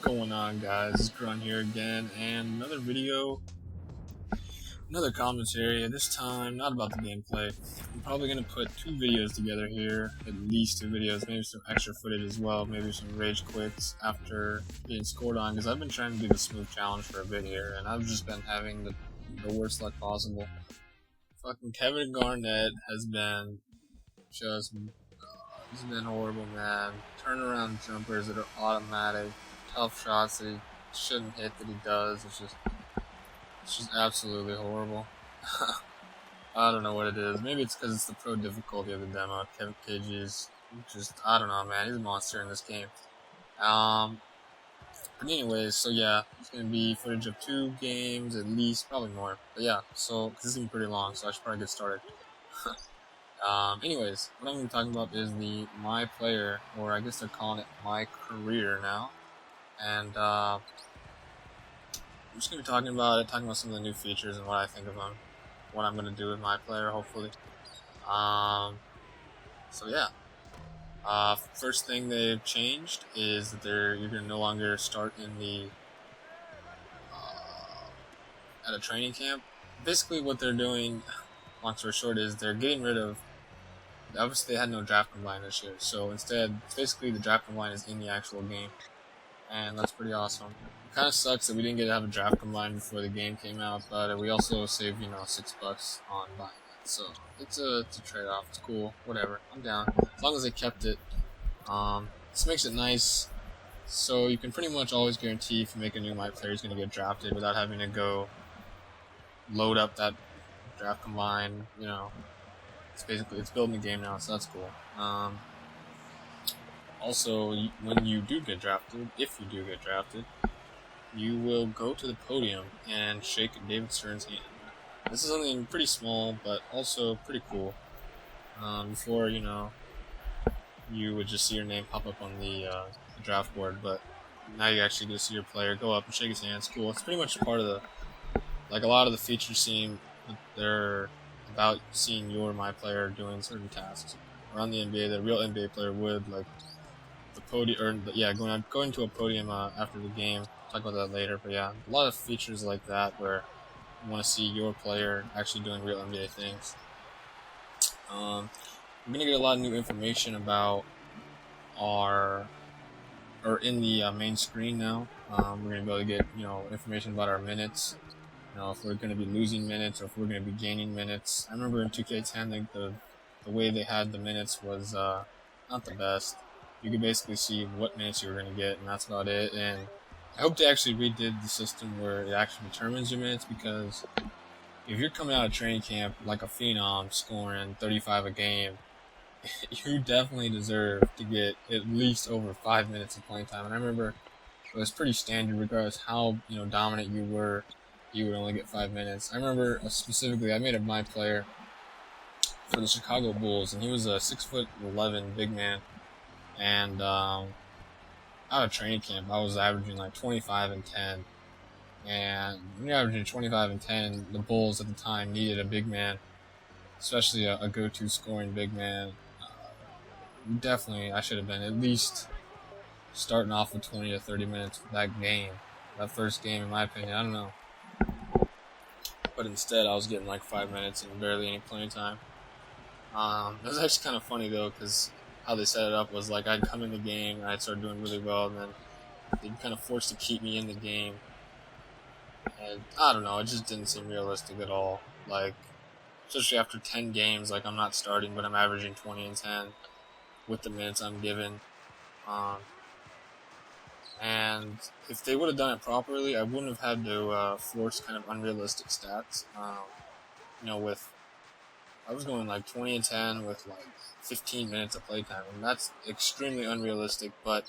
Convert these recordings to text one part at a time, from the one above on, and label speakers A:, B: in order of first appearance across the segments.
A: going on, guys? It's Grun here again, and another video, another commentary. This time, not about the gameplay. I'm probably gonna put two videos together here, at least two videos, maybe some extra footage as well, maybe some rage quits after being scored on, because I've been trying to do the smoove challenge for a bit here, and I've just been having the worst luck possible. Fucking Kevin Garnett has been just, he's been horrible, man. Turnaround jumpers that are automatic, tough shots that he shouldn't hit that he does. It's just absolutely horrible. I don't know what it is. Maybe it's because it's the pro difficulty of the demo. Kevin KG's just, I don't know, man. He's a monster in this game. But anyways, so yeah, it's gonna be footage of 2 games at least, probably more. But yeah, so this is gonna be pretty long, so I should probably get started. Anyways, what I'm going to be talking about is the My Player, or I guess they're calling it My Career now. And I'm just going to be talking about some of the new features and what I think of them, what I'm going to do with My Player, hopefully. So yeah, first thing they've changed is that you're going to no longer start in the at a training camp. Basically, what they're doing, long story short, is they're getting rid of. Obviously, they had no draft combine this year, so instead, basically, the draft combine is in the actual game, and that's pretty awesome. It kind of sucks that we didn't get to have a draft combine before the game came out, but we also saved, $6 on buying it, so it's a trade-off. It's cool, whatever. I'm down as long as they kept it. This makes it nice, so you can pretty much always guarantee if you make a new My Player is going to get drafted without having to go load up that draft combine, It's building the game now, so that's cool. Also, when you do get drafted, if you do get drafted, you will go to the podium and shake David Stern's hand. This is something pretty small, but also pretty cool. Before, you would just see your name pop up on the draft board, but now you actually get to see your player go up and shake his hand. It's cool. It's pretty much part of a lot of the features seem they're about seeing My Player doing certain tasks around the NBA. The real NBA player would, like the podium, or going to a podium after the game. Talk about that later, but yeah, a lot of features like that where you want to see your player actually doing real NBA things. We're gonna get a lot of new information about in the main screen now. We're gonna be able to get information about our minutes. If we're going to be losing minutes or if we're going to be gaining minutes. I remember in 2K10, the way they had the minutes was not the best. You could basically see what minutes you were going to get, and that's about it. And I hope they actually redid the system where it actually determines your minutes, because if you're coming out of training camp like a phenom scoring 35 a game, you definitely deserve to get at least over 5 minutes of playing time. And I remember it was pretty standard, regardless how dominant you were. You would only get 5 minutes. I remember specifically, I made a My Player for the Chicago Bulls, and he was a 6'11" big man. And out of training camp, I was averaging like 25 and 10. And when you're averaging 25 and 10, the Bulls at the time needed a big man, especially a go-to scoring big man. Definitely, I should have been at least starting off with 20 to 30 minutes for that game. That first game, in my opinion, I don't know. But instead, I was getting like 5 minutes and barely any playing time. It was actually kind of funny though, because how they set it up was like I'd come in the game and I'd start doing really well, and then they'd kind of force to keep me in the game. And I don't know, it just didn't seem realistic at all. Like, especially after 10 games, like I'm not starting, but I'm averaging 20 and 10 with the minutes I'm given. And if they would have done it properly, I wouldn't have had to force kind of unrealistic stats. I was going like 20 and 10 with like 15 minutes of playtime, and that's extremely unrealistic. But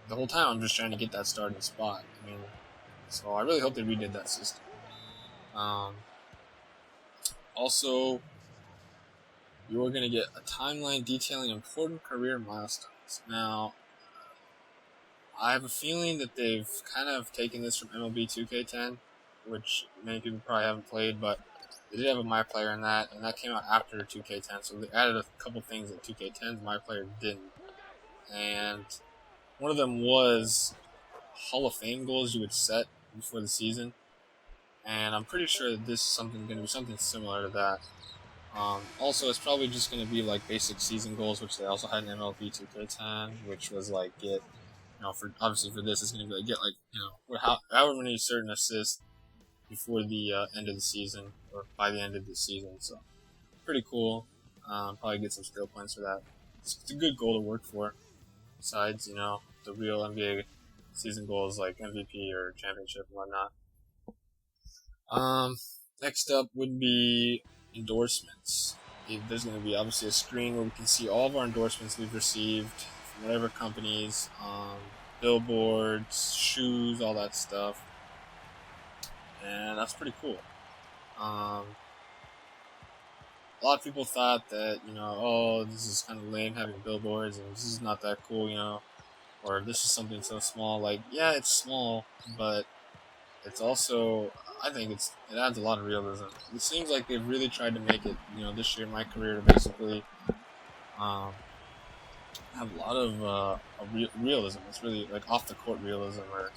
A: the whole time I'm just trying to get that starting spot. So I really hope they redid that system. Also, you're going to get a timeline detailing important career milestones. Now, I have a feeling that they've kind of taken this from MLB 2K10, which many people probably haven't played, but they did have a My Player in that, and that came out after 2K10, so they added a couple things that 2K10's My Player didn't. And one of them was Hall of Fame goals you would set before the season, and I'm pretty sure that this is going to be something similar to that. Also, it's probably just going to be like basic season goals, which they also had in MLB 2K10, which was like get, for obviously for this, it's going to be like get like however many certain assists before the end of the season or by the end of the season. So pretty cool. Probably get some skill points for that. It's a good goal to work for. Besides, the real NBA season goals like MVP or championship and whatnot. Next up would be endorsements. There's going to be obviously a screen where we can see all of our endorsements we've received from whatever companies, billboards, shoes, all that stuff. And that's pretty cool. A lot of people thought that, this is kind of lame having billboards and this is not that cool, or this is something so small. Like, yeah, it's small, but it's also, I think it adds a lot of realism. It seems like they've really tried to make it, this year in my career to basically have a lot of realism. It's really like off the court realism or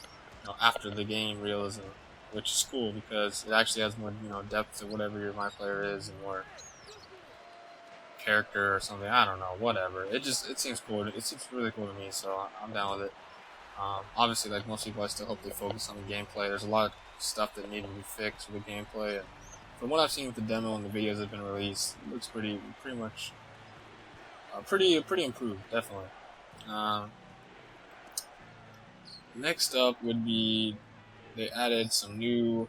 A: after the game realism, which is cool because it actually has more depth to whatever your my player is and more character or something. I don't know, whatever. It seems cool. It seems really cool to me, so I'm down with it. Obviously, like most people, I still hope they focus on the gameplay. There's a lot of stuff that need to be fixed with the gameplay. And from what I've seen with the demo and the videos that have been released, it looks pretty improved, definitely. Next up would be they added some new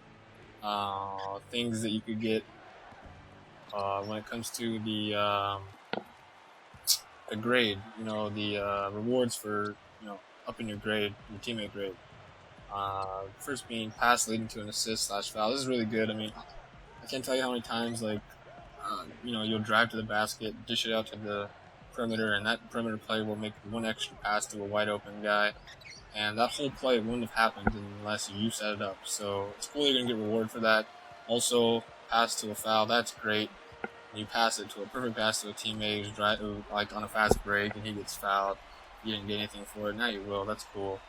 A: things that you could get when it comes to the grade. The rewards for upping your grade, your teammate grade. First being pass leading to an assist / foul. This is really good. I mean, I can't tell you how many times you'll drive to the basket, dish it out to the perimeter, and that perimeter player will make one extra pass to a wide open guy, and that whole play wouldn't have happened unless you set it up. So it's cool you're gonna get reward for that. Also, pass to a foul. That's great. You pass it to a perfect pass to a teammate who's like on a fast break and he gets fouled. You didn't get anything for it. Now you will. That's cool.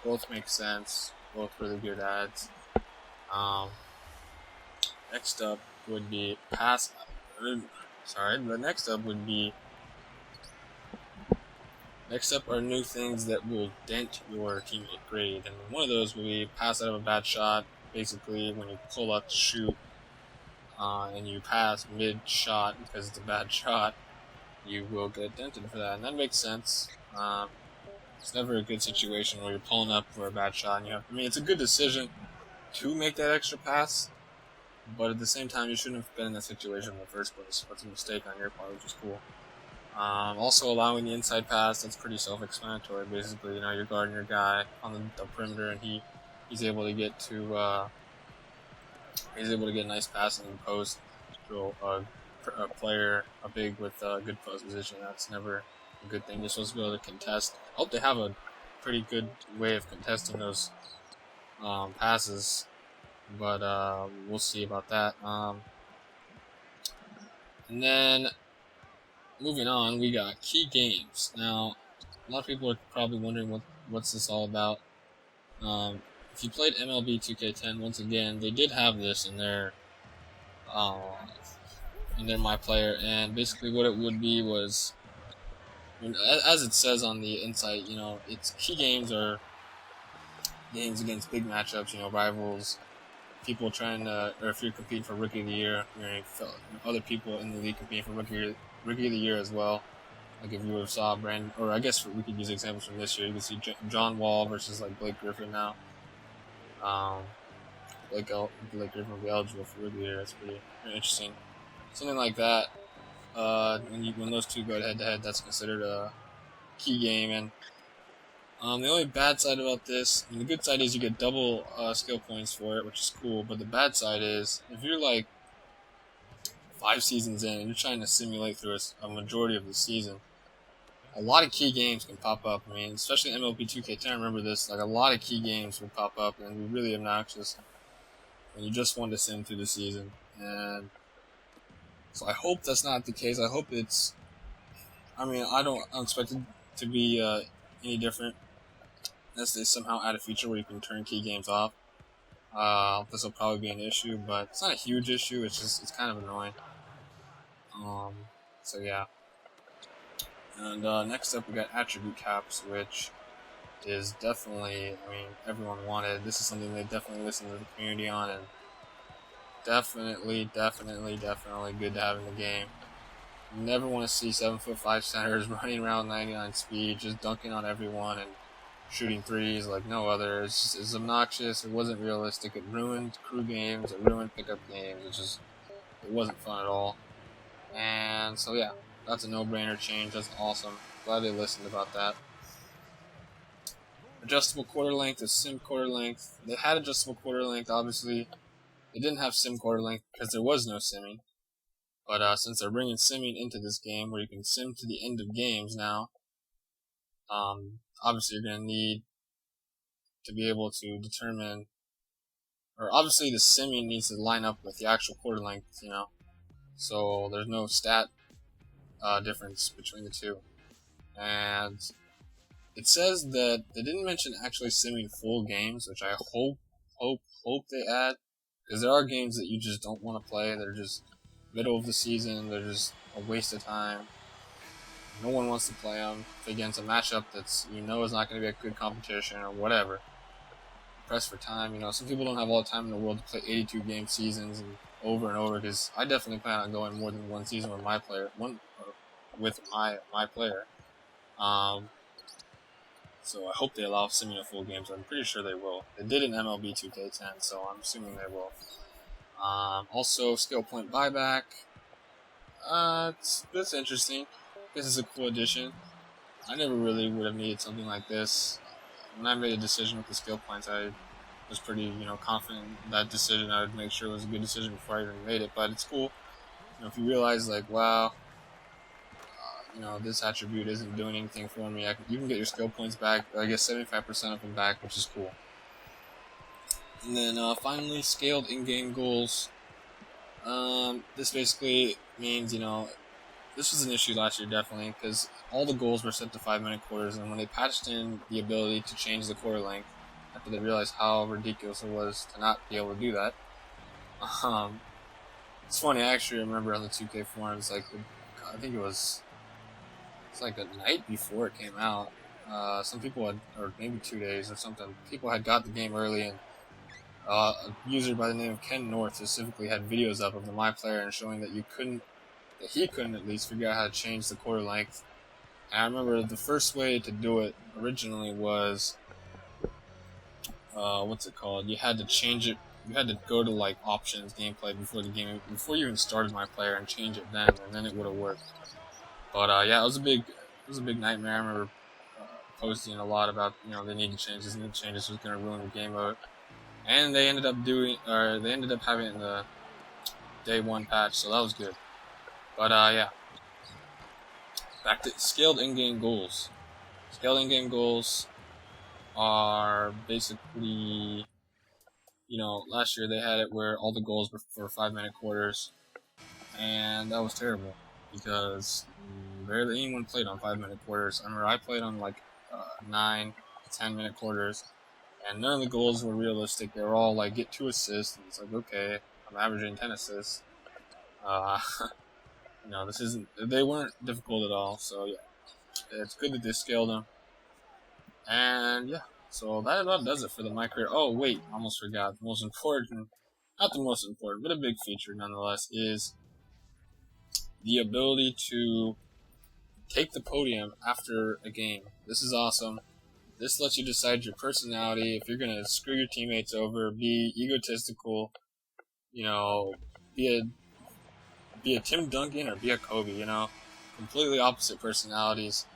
A: Both make sense. Both really good ads. Next up would be Next up are new things that will dent your teammate grade, and one of those will be pass out of a bad shot. Basically, when you pull up to shoot and you pass mid-shot because it's a bad shot, you will get dented for that, and that makes sense. It's never a good situation where you're pulling up for a bad shot and it's a good decision to make that extra pass, but at the same time, you shouldn't have been in that situation in the first place. That's a mistake on your part, which is cool. Also allowing the inside pass, that's pretty self-explanatory. Basically, you're guarding your guy on the perimeter and he's able to get to a nice pass in the post to a player, a big with good post position. That's never a good thing. You're supposed to be able to contest. I hope they have a pretty good way of contesting those passes, but we'll see about that. And then moving on, we got key games. Now, a lot of people are probably wondering what's this all about. If you played MLB 2K10, once again, they did have this in their My Player, and basically what it would be was, as it says on the inside, its key games are games against big matchups, rivals, people trying to, or if you're competing for Rookie of the Year, other people in the league competing for Rookie of the Year as well. Like if you would have saw I guess we could use examples from this year. You could see John Wall versus like Blake Griffin now. Blake Griffin will be eligible for Rookie of the Year. That's pretty interesting. Something like that. When those two go head to head, that's considered a key game. And the only bad side about this, the good side is you get double skill points for it, which is cool. But the bad side is if you're like 5 seasons in and you're trying to simulate through a majority of the season, a lot of key games can pop up. I mean, especially MLB 2K10, I remember this. Like a lot of key games would pop up and be really obnoxious when you just want to sim through the season. And so I hope that's not the case. I hope I don't expect it to be any different. unless they somehow add a feature where you can turn key games off. This will probably be an issue, but it's not a huge issue. It's kind of annoying. So yeah. And next up, we got attribute caps, which is definitely, I mean, everyone wanted. This is something they definitely listened to the community on, and definitely good to have in the game. You never want to see 7'5" centers running around 99 speed, just dunking on everyone and shooting threes like no other. It's obnoxious. It wasn't realistic. It ruined crew games. It ruined pickup games. It wasn't fun at all. And so yeah, that's a no-brainer change. That's awesome. Glad they listened about that. Adjustable quarter length is sim quarter length. They had adjustable quarter length, obviously. They didn't have sim quarter length because there was no simming. But since they're bringing simming into this game, where you can sim to the end of games now, obviously you're going to need to be able to determine, or obviously the simming needs to line up with the actual quarter length, you know. So there's no stat difference between the two. And it says that they didn't mention actually simming full games, which I hope they add, because there are games that you just don't want to play. They're just middle of the season. They're just a waste of time. No one wants to play them against a matchup that's is not going to be a good competition or whatever. Press for time. Some people don't have all the time in the world to play 82 game seasons and over, because I definitely plan on going more than one season with my player, my player. So I hope they allow simming of full games. I'm pretty sure they will. They did in MLB 2K10, so I'm assuming they will. Also, skill point buyback. That's interesting. This is a cool addition. I never really would have needed something like this. When I made a decision with the skill points, I was pretty, confident in that decision. I would make sure it was a good decision before I even made it. But it's cool, if you realize, like, wow, this attribute isn't doing anything for me. You can get your skill points back. I guess 75% of them back, which is cool. And then finally, scaled in-game goals. This basically means, this was an issue last year, definitely, because all the goals were set to 5-minute quarters, and when they patched in the ability to change the quarter length, after they realized how ridiculous it was to not be able to do that, it's funny, I actually remember on the 2K forums, like, I think it's like the night before it came out, some people had, or maybe 2 days or something, people had got the game early, and a user by the name of Ken North specifically had videos up of the My Player and showing that he couldn't at least figure out how to change the quarter length. And I remember the first way to do it originally was, what's it called? You had to change it. You had to go to like options, gameplay before you even started My Player and change it then, and then it would have worked. But yeah, it was a big nightmare. I remember posting a lot about they need to change this, it was going to ruin the game mode. And they ended up having it in the day 1 patch, so that was good. But yeah, back to scaled in-game goals. Scaled in-game goals are basically, last year they had it where all the goals were for 5-minute quarters, and that was terrible because barely anyone played on 5-minute quarters. I remember I played on like 9 to 10-minute quarters, and none of the goals were realistic. They were all like get 2 assists, and it's like, okay, I'm averaging 10 assists. They weren't difficult at all, so yeah, it's good that they scaled them. And yeah, so that about does it for the My Career. Oh wait, almost forgot. The most important, not the most important, but a big feature nonetheless, is the ability to take the podium after a game. This is awesome. This lets you decide your personality, if you're going to screw your teammates over, be egotistical, be a Tim Duncan or be a Kobe, completely opposite personalities.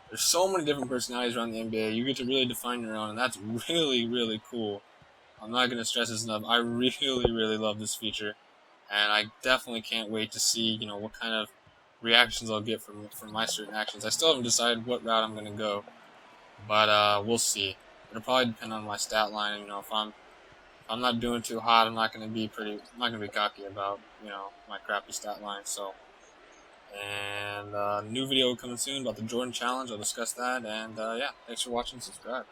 A: There's so many different personalities around the NBA. You get to really define your own, and that's really, really cool. I'm not going to stress this enough. I really, really love this feature, and I definitely can't wait to see, what kind of reactions I'll get from my certain actions. I still haven't decided what route I'm going to go, but we'll see. It'll probably depend on my stat line. If I'm not doing too hot, I'm not going to be cocky about, my crappy stat line. So, and new video coming soon about the Jordan Challenge. I'll discuss that. And yeah, thanks for watching. Subscribe.